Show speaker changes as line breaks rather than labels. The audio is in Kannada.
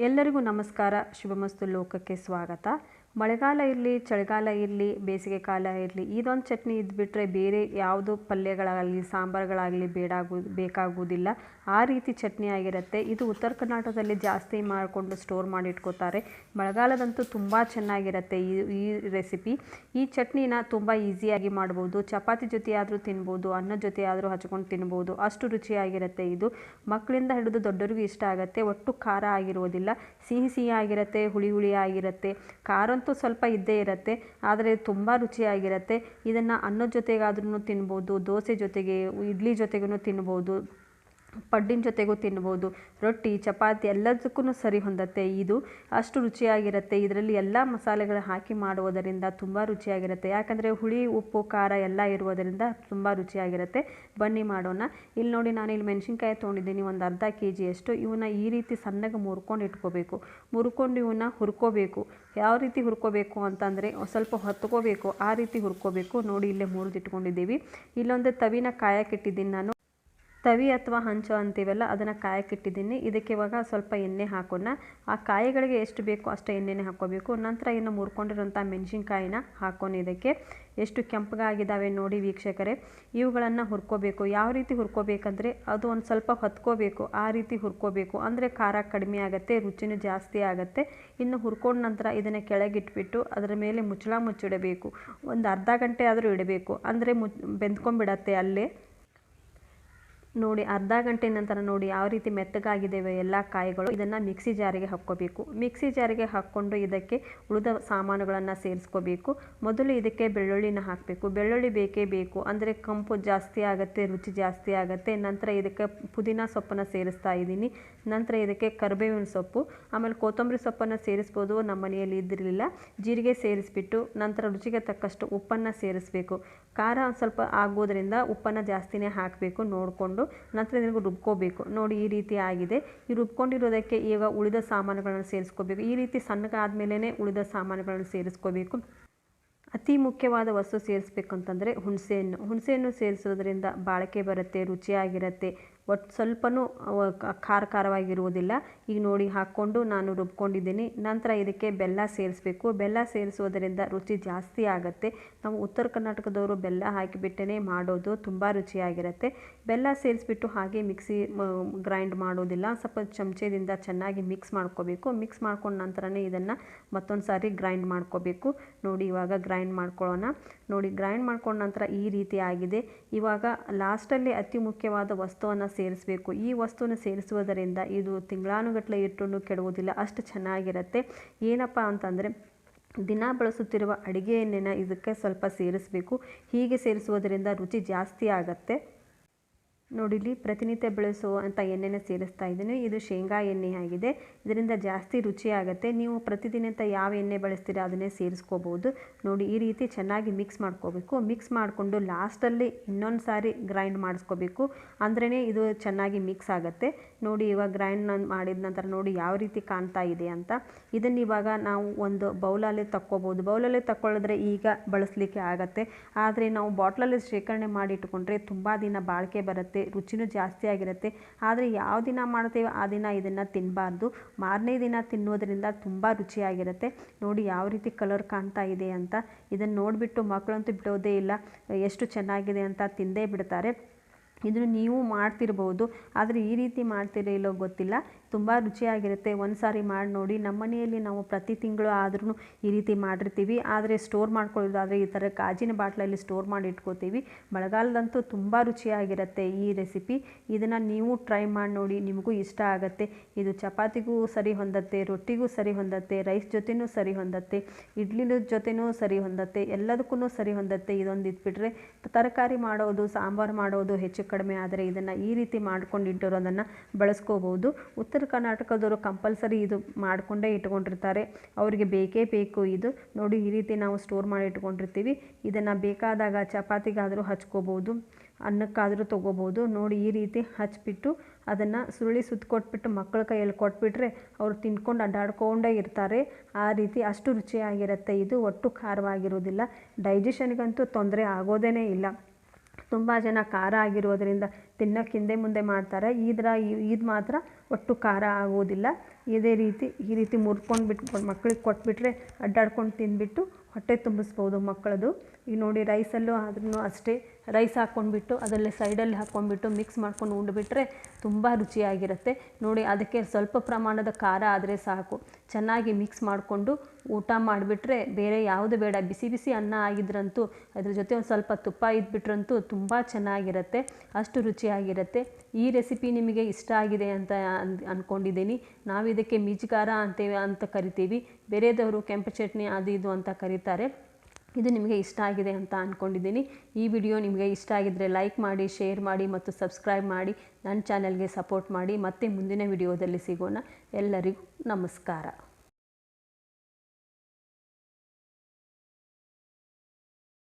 ಎಲ್ಲರಿಗೂ ನಮಸ್ಕಾರ. ಶುಭಮಸ್ತು ಲೋಕಕ್ಕೆ ಸ್ವಾಗತ. ಮಳೆಗಾಲ ಇರಲಿ, ಚಳಿಗಾಲ ಇರಲಿ, ಬೇಸಿಗೆ ಕಾಲ ಇರಲಿ, ಇದೊಂದು ಚಟ್ನಿ ಇದ್ಬಿಟ್ರೆ ಬೇರೆ ಯಾವುದು ಪಲ್ಯಗಳಾಗಲಿ ಸಾಂಬಾರುಗಳಾಗಲಿ ಬೇಕಾಗುವುದಿಲ್ಲ. ಆ ರೀತಿ ಚಟ್ನಿ ಆಗಿರುತ್ತೆ. ಇದು ಉತ್ತರ ಕರ್ನಾಟಕದಲ್ಲಿ ಜಾಸ್ತಿ ಮಾಡಿಕೊಂಡು ಸ್ಟೋರ್ ಮಾಡಿ ಇಟ್ಕೋತಾರೆ. ಮಳೆಗಾಲದಂತೂ ತುಂಬ ಚೆನ್ನಾಗಿರುತ್ತೆ ಈ ರೆಸಿಪಿ. ಈ ಚಟ್ನಿನ ತುಂಬ ಈಸಿಯಾಗಿ ಮಾಡ್ಬೋದು. ಚಪಾತಿ ಜೊತೆ ಆದರೂ ತಿನ್ಬೋದು, ಅನ್ನದ ಜೊತೆ ಆದರೂ ಹಚ್ಕೊಂಡು ತಿನ್ಬೋದು. ಅಷ್ಟು ರುಚಿಯಾಗಿರುತ್ತೆ ಇದು. ಮಕ್ಕಳಿಂದ ಹಿಡಿದು ದೊಡ್ಡರಿಗೂ ಇಷ್ಟ ಆಗುತ್ತೆ. ಒಟ್ಟು ಖಾರ ಆಗಿರೋದಿಲ್ಲ, ಸಿಹಿ ಆಗಿರುತ್ತೆ, ಹುಳಿ ಆಗಿರುತ್ತೆ. ಖಾರ ಸ್ವಲ್ಪ ಇದ್ದೇ ಇರುತ್ತೆ, ಆದರೆ ತುಂಬ ರುಚಿಯಾಗಿರುತ್ತೆ. ಇದನ್ನು ಅನ್ನದ ಜೊತೆಗಾದ್ರೂ ತಿನ್ಬೋದು, ದೋಸೆ ಜೊತೆಗೆ, ಇಡ್ಲಿ ಜೊತೆಗೂ ತಿನ್ಬೋದು, ಪಡ್ಡಿನ ಜೊತೆಗೂ ತಿನ್ಬೋದು, ರೊಟ್ಟಿ ಚಪಾತಿ ಎಲ್ಲದಕ್ಕೂ ಸರಿ ಹೊಂದತ್ತೆ. ಇದು ಅಷ್ಟು ರುಚಿಯಾಗಿರುತ್ತೆ. ಇದರಲ್ಲಿ ಎಲ್ಲ ಮಸಾಲೆಗಳು ಹಾಕಿ ಮಾಡುವುದರಿಂದ ತುಂಬ ರುಚಿಯಾಗಿರುತ್ತೆ. ಯಾಕಂದರೆ ಹುಳಿ ಉಪ್ಪು ಖಾರ ಎಲ್ಲ ಇರುವುದರಿಂದ ತುಂಬ ರುಚಿಯಾಗಿರುತ್ತೆ. ಬನ್ನಿ ಮಾಡೋಣ. ಇಲ್ಲಿ ನೋಡಿ, ನಾನು ಇಲ್ಲಿ ಮೆಣಸಿನ್ಕಾಯಿ ತೊಗೊಂಡಿದ್ದೀನಿ, ಒಂದು ಅರ್ಧ kg. ಇವನ್ನ ಈ ರೀತಿ ಸಣ್ಣಗೆ ಮುರ್ಕೊಂಡು ಇಟ್ಕೋಬೇಕು. ಮುರ್ಕೊಂಡು ಇವನ್ನ ಹುರ್ಕೋಬೇಕು. ಯಾವ ರೀತಿ ಹುರ್ಕೋಬೇಕು ಅಂತಂದರೆ ಸ್ವಲ್ಪ ಹೊತ್ಕೋಬೇಕು, ಆ ರೀತಿ ಹುರ್ಕೋಬೇಕು. ನೋಡಿ, ಇಲ್ಲೇ ಮುರಿದಿಟ್ಕೊಂಡಿದ್ದೀವಿ. ಇಲ್ಲೊಂದು ತವಿನ ಕಾಯಕ್ಕಿಟ್ಟಿದ್ದೀನಿ ನಾನು. ತವಿ ಅಥವಾ ಹಂಚು ಅಂತೀವಲ್ಲ, ಅದನ್ನು ಕಾಯಕ್ಕಿಟ್ಟಿದ್ದೀನಿ. ಇದಕ್ಕೆ ಇವಾಗ ಸ್ವಲ್ಪ ಎಣ್ಣೆ ಹಾಕೋಣ. ಆ ಕಾಯಿಗಳಿಗೆ ಎಷ್ಟು ಬೇಕೋ ಅಷ್ಟು ಎಣ್ಣೆನೇ ಹಾಕ್ಕೋಬೇಕು. ನಂತರ ಇನ್ನು ಮುರ್ಕೊಂಡಿರೋಂಥ ಮೆಣಸಿನ್ಕಾಯಿನ ಹಾಕೋಣ. ಇದಕ್ಕೆ ಎಷ್ಟು ಕೆಂಪಗಾಗಿದ್ದಾವೆ ನೋಡಿ ವೀಕ್ಷಕರೇ. ಇವುಗಳನ್ನು ಹುರ್ಕೋಬೇಕು. ಯಾವ ರೀತಿ ಹುರ್ಕೋಬೇಕಂದ್ರೆ ಅದು ಒಂದು ಸ್ವಲ್ಪ ಹೊತ್ಕೋಬೇಕು, ಆ ರೀತಿ ಹುರ್ಕೋಬೇಕು. ಅಂದರೆ ಖಾರ ಕಡಿಮೆ ಆಗುತ್ತೆ, ರುಚಿನೂ ಜಾಸ್ತಿ ಆಗುತ್ತೆ. ಇನ್ನು ಹುರ್ಕೊಂಡ ನಂತರ ಇದನ್ನು ಕೆಳಗಿಟ್ಬಿಟ್ಟು ಅದರ ಮೇಲೆ ಮುಚ್ಚಿಡಬೇಕು. ಒಂದು ಅರ್ಧ ಗಂಟೆ ಆದರೂ ಇಡಬೇಕು, ಅಂದರೆ ಬೆಂದ್ಕೊಂಡ್ಬಿಡತ್ತೆ ಅಲ್ಲೇ. ನೋಡಿ, ಅರ್ಧ ಗಂಟೆ ನಂತರ ನೋಡಿ ಯಾವ ರೀತಿ ಮೆತ್ತಗಾಗಿದ್ದೇವೆ ಎಲ್ಲ ಕಾಯಿಗಳು. ಇದನ್ನು ಮಿಕ್ಸಿ ಜಾರಿಗೆ ಹಾಕ್ಕೋಬೇಕು. ಮಿಕ್ಸಿ ಜಾರಿಗೆ ಹಾಕ್ಕೊಂಡು ಇದಕ್ಕೆ ಉಳಿದ ಸಾಮಾನುಗಳನ್ನು ಸೇರಿಸ್ಕೋಬೇಕು. ಮೊದಲು ಇದಕ್ಕೆ ಬೆಳ್ಳುಳ್ಳಿನ ಹಾಕಬೇಕು. ಬೆಳ್ಳುಳ್ಳಿ ಬೇಕೇ ಬೇಕು, ಅಂದರೆ ಕಂಪು ಜಾಸ್ತಿ ಆಗುತ್ತೆ, ರುಚಿ ಜಾಸ್ತಿ ಆಗುತ್ತೆ. ನಂತರ ಇದಕ್ಕೆ ಪುದೀನ ಸೊಪ್ಪನ್ನು ಸೇರಿಸ್ತಾ ಇದ್ದೀನಿ. ನಂತರ ಇದಕ್ಕೆ ಕರಿಬೇವಿನ ಸೊಪ್ಪು, ಆಮೇಲೆ ಕೊತ್ತಂಬರಿ ಸೊಪ್ಪನ್ನು ಸೇರಿಸ್ಬೋದು. ನಮ್ಮ ಮನೆಯಲ್ಲಿ ಇದ್ದಿರಲಿಲ್ಲ. ಜೀರಿಗೆ ಸೇರಿಸ್ಬಿಟ್ಟು ನಂತರ ರುಚಿಗೆ ತಕ್ಕಷ್ಟು ಉಪ್ಪನ್ನು ಸೇರಿಸಬೇಕು. ಖಾರ ಸ್ವಲ್ಪ ಆಗೋದ್ರಿಂದ ಉಪ್ಪನ್ನು ಜಾಸ್ತಿನೇ ಹಾಕಬೇಕು ನೋಡಿಕೊಂಡು. ನಂತರ ಇದನ್ನು ರುಬ್ಕೋಬೇಕು. ನೋಡಿ, ಈ ರೀತಿ ಆಗಿದೆ. ಈ ರುಬ್ಕೊಂಡಿರೋದಕ್ಕೆ ಈಗ ಉಳಿದ ಸಾಮಾನುಗಳನ್ನು ಸೇರಿಸ್ಕೋಬೇಕು. ಈ ರೀತಿ ಸಣ್ಣಗಾದ್ಮೇಲೆ ಉಳಿದ ಸಾಮಾನುಗಳನ್ನು ಸೇರಿಸ್ಕೋಬೇಕು. ಅತಿ ಮುಖ್ಯವಾದ ವಸ್ತು ಸೇರಿಸ್ಬೇಕು ಅಂತಂದರೆ ಹುಣಸೆಹಣ್ಣು ಸೇರಿಸೋದ್ರಿಂದ ಬಾಳಿಕೆ ಬರುತ್ತೆ, ರುಚಿಯಾಗಿರುತ್ತೆ. ಒಟ್ಟು ಸ್ವಲ್ಪನೂ ಖಾರವಾಗಿರುವುದಿಲ್ಲ. ಈಗ ನೋಡಿ, ಹಾಕ್ಕೊಂಡು ನಾನು ರುಬ್ಕೊಂಡಿದ್ದೀನಿ. ನಂತರ ಇದಕ್ಕೆ ಬೆಲ್ಲ ಸೇರಿಸಬೇಕು. ಬೆಲ್ಲ ಸೇರಿಸೋದರಿಂದ ರುಚಿ ಜಾಸ್ತಿ ಆಗುತ್ತೆ. ನಾವು ಉತ್ತರ ಕರ್ನಾಟಕದವರು ಬೆಲ್ಲ ಹಾಕಿಬಿಟ್ಟೇ ಮಾಡೋದು, ತುಂಬ ರುಚಿಯಾಗಿರುತ್ತೆ. ಬೆಲ್ಲ ಸೇರಿಸ್ಬಿಟ್ಟು ಹಾಗೆ ಗ್ರೈಂಡ್ ಮಾಡೋದಿಲ್ಲ, ಸ್ವಲ್ಪ ಚಮಚದಿಂದ ಚೆನ್ನಾಗಿ ಮಿಕ್ಸ್ ಮಾಡ್ಕೋಬೇಕು. ಮಿಕ್ಸ್ ಮಾಡ್ಕೊಂಡ ನಂತರನೇ ಇದನ್ನು ಮತ್ತೊಂದು ಸಾರಿ ಗ್ರೈಂಡ್ ಮಾಡ್ಕೋಬೇಕು. ನೋಡಿ, ಇವಾಗ ಗ್ರೈಂಡ್ ಮಾಡ್ಕೊಳ್ಳೋಣ. ನೋಡಿ, ಗ್ರೈಂಡ್ ಮಾಡ್ಕೊಂಡ ನಂತರ ಈ ರೀತಿ ಆಗಿದೆ. ಇವಾಗ ಲಾಸ್ಟಲ್ಲಿ ಅತಿ ಮುಖ್ಯವಾದ ವಸ್ತುವನ್ನು ಸೇರಿಸಬೇಕು. ಈ ವಸ್ತುವನ್ನು ಸೇರಿಸುವುದರಿಂದ ಇದು ತಿಂಗಳಾನುಗಟ್ಟಲೆ ಇಟ್ಟರೂ ಕೆಡುವುದಿಲ್ಲ, ಅಷ್ಟು ಚೆನ್ನಾಗಿರುತ್ತೆ. ಏನಪ್ಪ ಅಂತಂದರೆ ದಿನ ಬಳಸುತ್ತಿರುವ ಅಡುಗೆ ಎಣ್ಣೆನ ಇದಕ್ಕೆ ಸ್ವಲ್ಪ ಸೇರಿಸಬೇಕು. ಹೀಗೆ ಸೇರಿಸುವುದರಿಂದ ರುಚಿ ಜಾಸ್ತಿ ಆಗುತ್ತೆ. ನೋಡಿಲಿ, ಪ್ರತಿನಿತ್ಯ ಬೆಳೆಸುವಂಥ ಎಣ್ಣೆನ ಸೇರಿಸ್ತಾ ಇದ್ದೀನಿ. ಇದು ಶೇಂಗಾ ಎಣ್ಣೆ ಆಗಿದೆ. ಇದರಿಂದ ಜಾಸ್ತಿ ರುಚಿಯಾಗುತ್ತೆ. ನೀವು ಪ್ರತಿದಿನಂತ ಯಾವ ಎಣ್ಣೆ ಬಳಸ್ತೀರ ಅದನ್ನೇ ಸೇರಿಸ್ಕೋಬೋದು. ನೋಡಿ, ಈ ರೀತಿ ಚೆನ್ನಾಗಿ ಮಿಕ್ಸ್ ಮಾಡ್ಕೋಬೇಕು. ಮಿಕ್ಸ್ ಮಾಡಿಕೊಂಡು ಲಾಸ್ಟಲ್ಲಿ ಇನ್ನೊಂದು ಸಾರಿ ಗ್ರೈಂಡ್ ಮಾಡಿಸ್ಕೋಬೇಕು, ಅಂದ್ರೇ ಇದು ಚೆನ್ನಾಗಿ ಮಿಕ್ಸ್ ಆಗುತ್ತೆ. ನೋಡಿ, ಇವಾಗ ಗ್ರೈಂಡ್ ಮಾಡಿದ ನಂತರ ನೋಡಿ ಯಾವ ರೀತಿ ಕಾಣ್ತಾ ಇದೆ ಅಂತ. ಇದನ್ನು ಇವಾಗ ನಾವು ಒಂದು ಬೌಲಲ್ಲಿ ತಕ್ಕೋಬೋದು. ಬೌಲಲ್ಲಿ ತಗೊಳಿದ್ರೆ ಈಗ ಬಳಸಲಿಕ್ಕೆ ಆಗುತ್ತೆ. ಆದರೆ ನಾವು ಬಾಟ್ಲಲ್ಲಿ ಶೇಖರಣೆ ಮಾಡಿ ಇಟ್ಕೊಂಡ್ರೆ ತುಂಬ ದಿನ ಬಾಳಿಕೆ ಬರುತ್ತೆ, ರುಚಿನೂ ಜಾಸ್ತಿ ಆಗಿರುತ್ತೆ. ಆದರೆ ಯಾವ ದಿನ ಮಾಡ್ತೇವೆ ಆ ದಿನ ಇದನ್ನು ತಿನ್ನಬಾರ್ದು. ಮಾರನೇ ದಿನ ತಿನ್ನೋದ್ರಿಂದ ತುಂಬ ರುಚಿಯಾಗಿರುತ್ತೆ. ನೋಡಿ ಯಾವ ರೀತಿ ಕಲರ್ ಕಾಣ್ತಾ ಇದೆ ಅಂತ. ಇದನ್ನು ನೋಡಿಬಿಟ್ಟು ಮಕ್ಕಳಂತೂ ಬಿಡೋದೇ ಇಲ್ಲ, ಎಷ್ಟು ಚೆನ್ನಾಗಿದೆ ಅಂತ ತಿಂದೇ ಬಿಡ್ತಾರೆ. ಇದನ್ನು ನೀವು ಮಾಡ್ತಿರ್ಬೋದು, ಆದರೆ ಈ ರೀತಿ ಮಾಡ್ತಿರೋ ಇಲ್ಲೋ ಗೊತ್ತಿಲ್ಲ. ತುಂಬ ರುಚಿಯಾಗಿರುತ್ತೆ. ಒಂದು ಸಾರಿ ಮಾಡಿ ನೋಡಿ. ನಮ್ಮ ಮನೆಯಲ್ಲಿ ನಾವು ಪ್ರತಿ ತಿಂಗಳು ಆದ್ರೂ ಈ ರೀತಿ ಮಾಡಿರ್ತೀವಿ. ಆದರೆ ಸ್ಟೋರ್ ಮಾಡ್ಕೊಳ್ಳೋದಾದರೆ ಈ ಥರ ಗಾಜಿನ ಬಾಟ್ಲಲ್ಲಿ ಸ್ಟೋರ್ ಮಾಡಿ ಇಟ್ಕೋತೀವಿ. ಮಳೆಗಾಲದಂತೂ ತುಂಬ ರುಚಿಯಾಗಿರುತ್ತೆ ಈ ರೆಸಿಪಿ. ಇದನ್ನು ನೀವು ಟ್ರೈ ಮಾಡಿ ನೋಡಿ, ನಿಮಗೂ ಇಷ್ಟ ಆಗುತ್ತೆ. ಇದು ಚಪಾತಿಗೂ ಸರಿ ಹೊಂದತ್ತೆ, ರೊಟ್ಟಿಗೂ ಸರಿ ಹೊಂದತ್ತೆ, ರೈಸ್ ಜೊತೆನೂ ಸರಿ ಹೊಂದತ್ತೆ, ಇಡ್ಲಿ ಜೊತೆನೂ ಸರಿ ಹೊಂದತ್ತೆ, ಎಲ್ಲದಕ್ಕೂ ಸರಿ ಹೊಂದತ್ತೆ. ಇದೊಂದು ಇಟ್ಬಿಟ್ರೆ ತರಕಾರಿ ಮಾಡೋದು, ಸಾಂಬಾರು ಮಾಡೋದು ಹೆಚ್ಚು ಕಡಿಮೆ ಆದರೆ ಇದನ್ನು ಈ ರೀತಿ ಮಾಡ್ಕೊಂಡಿಟ್ಟಿರೋದನ್ನು ಬಳಸ್ಕೋಬೋದು. ಉತ್ತರ ಕರ್ನಾಟಕದವರು ಕಂಪಲ್ಸರಿ ಇದು ಮಾಡಿಕೊಂಡೇ ಇಟ್ಕೊಂಡಿರ್ತಾರೆ, ಅವರಿಗೆ ಬೇಕೇ ಬೇಕು ಇದು. ನೋಡಿ, ಈ ರೀತಿ ನಾವು ಸ್ಟೋರ್ ಮಾಡಿ ಇಟ್ಕೊಂಡಿರ್ತೀವಿ. ಇದನ್ನು ಬೇಕಾದಾಗ ಚಪಾತಿಗಾದರೂ ಹಚ್ಕೋಬೋದು, ಅನ್ನಕ್ಕಾದರೂ ತೊಗೋಬೋದು. ನೋಡಿ, ಈ ರೀತಿ ಹಚ್ಬಿಟ್ಟು ಅದನ್ನು ಸುತ್ತಕೊಟ್ಬಿಟ್ಟು ಮಕ್ಕಳ ಕೈಯಲ್ಲಿ ಕೊಟ್ಬಿಟ್ರೆ ಅವರು ತಿನ್ಕೊಂಡು ಅಡ್ಡಾಡ್ಕೊಂಡೇ ಇರ್ತಾರೆ. ಆ ರೀತಿ ಅಷ್ಟು ರುಚಿಯಾಗಿರುತ್ತೆ ಇದು. ಒಟ್ಟು ಖಾರವಾಗಿರೋದಿಲ್ಲ. ಡೈಜೆಷನ್ಗಂತೂ ತೊಂದರೆ ಆಗೋದೇ ಇಲ್ಲ. ತುಂಬ ಜನ ಖಾರ ಆಗಿರೋದರಿಂದ ತಿನ್ನೋಕ್ಕೆ ಹಿಂದೆ ಮುಂದೆ ಮಾಡ್ತಾರೆ. ಇದು ಮಾತ್ರ ಒಟ್ಟು ಖಾರ ಆಗೋದಿಲ್ಲ. ಈ ರೀತಿ ಮುರ್ಕೊಂಡು ಬಿಟ್ಕೊಂಡು ಮಕ್ಕಳಿಗೆ ಕೊಟ್ಬಿಟ್ರೆ ಅಡ್ಡಾಡ್ಕೊಂಡು ತಿಂದುಬಿಟ್ಟು ಹೊಟ್ಟೆ ತುಂಬಿಸ್ಬೋದು ಮಕ್ಕಳದು. ಈಗ ನೋಡಿ ರೈಸಲ್ಲೂ ಆದ್ರೂ ಅಷ್ಟೇ, ರೈಸ್ ಹಾಕ್ಕೊಂಡ್ಬಿಟ್ಟು ಅದರಲ್ಲಿ ಸೈಡಲ್ಲಿ ಹಾಕ್ಕೊಂಡ್ಬಿಟ್ಟು ಮಿಕ್ಸ್ ಮಾಡ್ಕೊಂಡು ಉಂಡ್ಬಿಟ್ರೆ ತುಂಬ ರುಚಿಯಾಗಿರುತ್ತೆ. ನೋಡಿ ಅದಕ್ಕೆ ಸ್ವಲ್ಪ ಪ್ರಮಾಣದ ಖಾರ ಆದರೆ ಸಾಕು. ಚೆನ್ನಾಗಿ ಮಿಕ್ಸ್ ಮಾಡಿಕೊಂಡು ಊಟ ಮಾಡಿಬಿಟ್ರೆ ಬೇರೆ ಯಾವುದು ಬೇಡ. ಬಿಸಿ ಬಿಸಿ ಅನ್ನ ಆಗಿದ್ರಂತೂ ಅದ್ರ ಜೊತೆ ಒಂದು ಸ್ವಲ್ಪ ತುಪ್ಪ ಇದ್ಬಿಟ್ರಂತೂ ತುಂಬ ಚೆನ್ನಾಗಿರುತ್ತೆ, ಅಷ್ಟು ರುಚಿಯಾಗಿರುತ್ತೆ. ಈ ರೆಸಿಪಿ ನಿಮಗೆ ಇಷ್ಟ ಆಗಿದೆ ಅಂತ ಅಂದ್ಕೊಂಡಿದ್ದೀನಿ. ನಾವು ಇದಕ್ಕೆ ಮಿಜ್ಗಾರ ಅಂತ ಕರಿತೀವಿ, ಬೇರೆದವರು ಕೆಂಪು ಚಟ್ನಿ ಅದು ಇದು ಅಂತ ಕರೀತಾರೆ. ಇದು ನಿಮಗೆ ಇಷ್ಟ ಆಗಿದೆ ಅಂತ ಅಂದ್ಕೊಂಡಿದ್ದೀನಿ. ಈ ವಿಡಿಯೋ ನಿಮಗೆ ಇಷ್ಟ ಆಗಿದ್ದರೆ ಲೈಕ್ ಮಾಡಿ, ಶೇರ್ ಮಾಡಿ ಮತ್ತು ಸಬ್ಸ್ಕ್ರೈಬ್ ಮಾಡಿ. ನನ್ನ ಚಾನಲ್ಗೆ ಸಪೋರ್ಟ್ ಮಾಡಿ. ಮತ್ತೆ ಮುಂದಿನ ವಿಡಿಯೋದಲ್ಲಿ ಸಿಗೋಣ. ಎಲ್ಲರಿಗೂ ನಮಸ್ಕಾರ.